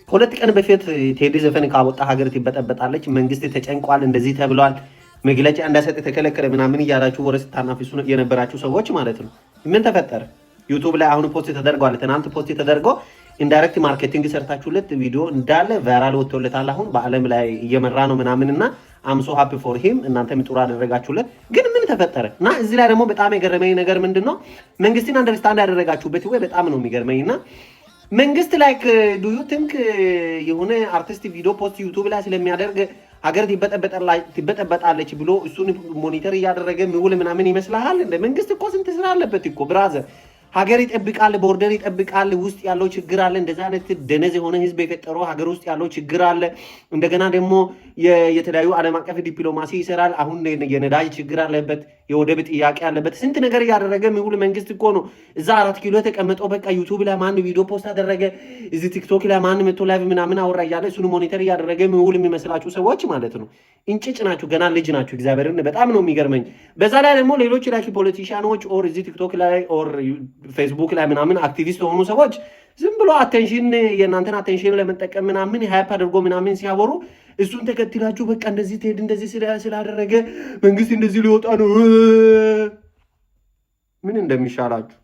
ሁለት ቀን በፊት ቴዲ ዘፈን ካወጣ ሀገር ትበጠበጣለች፣ መንግስት ተጨንቋል፣ እንደዚህ ተብሏል፣ መግለጫ እንዳሰጥ የተከለከለ ምናምን እያላችሁ ወሬ ስታናፍሱ የነበራችሁ ሰዎች ማለት ነው። ምን ተፈጠረ? ዩቱብ ላይ አሁን ፖስት ተደርጓል። ትናንት ፖስት ተደርጎ ኢንዳይሬክት ማርኬቲንግ ሰርታችሁለት ቪዲዮ እንዳለ ቫይራል ወጥቶለታል። አሁን በአለም ላይ እየመራ ነው ምናምንና አምሶ ሃፒ ፎር ሂም እናንተ ጥሩ አደረጋችሁለት። ግን ምን ተፈጠረ? እና እዚህ ላይ ደግሞ በጣም የገረመኝ ነገር ምንድነው መንግስትን አንደርስታንድ ያደረጋችሁበት ወይ በጣም ነው የሚገርመኝና መንግስት ላይክ ዱ ዩ ቲንክ የሆነ አርቲስት ቪዲዮ ፖስት ዩቲዩብ ላይ ስለሚያደርግ ሀገር ትበጠበጣለች ብሎ እሱን ሞኒተር እያደረገ ምውል ምናምን ይመስልሃል? እንደ መንግስት እኮ ስንት ስራ አለበት እኮ ብራዘር። ሀገር ይጠብቃል፣ ቦርደር ይጠብቃል፣ ውስጥ ያለው ችግር አለ። እንደዛ አይነት ደነዝ የሆነ ህዝብ የፈጠረው ሀገር ውስጥ ያለው ችግር አለ። እንደገና ደግሞ የተለያዩ ዓለም አቀፍ ዲፕሎማሲ ይሰራል። አሁን የነዳጅ ችግር አለበት፣ የወደብ ጥያቄ አለበት። ስንት ነገር እያደረገ የሚውል መንግስት እኮ ነው። እዛ 4 ኪሎ የተቀመጠው በቃ ዩቱብ ላይ ማን ቪዲዮ ፖስት አደረገ፣ እዚህ ቲክቶክ ላይ ማን መቶ ላይቭ ምናምን አወራ እያለ እሱን ሞኒተር እያደረገ የሚውል የሚመስላችሁ ሰዎች ማለት ነው እንጭጭ ናችሁ፣ ገና ልጅ ናችሁ። እግዚአብሔርን በጣም ነው የሚገርመኝ። በዛ ላይ ደግሞ ሌሎች ላይ ፖለቲሻኖች ኦር እዚህ ቲክቶክ ላይ ኦር ፌስቡክ ላይ ምናምን አክቲቪስት የሆኑ ሰዎች ዝም ብሎ አቴንሽን የእናንተን አቴንሽን ለመጠቀም ምናምን ሃይፕ አድርጎ ምናምን ሲያወሩ እሱን ተከትላችሁ በቃ እንደዚህ ትሄድ እንደዚህ ስላደረገ መንግስት እንደዚህ ሊወጣ ነው ምን እንደሚሻላችሁ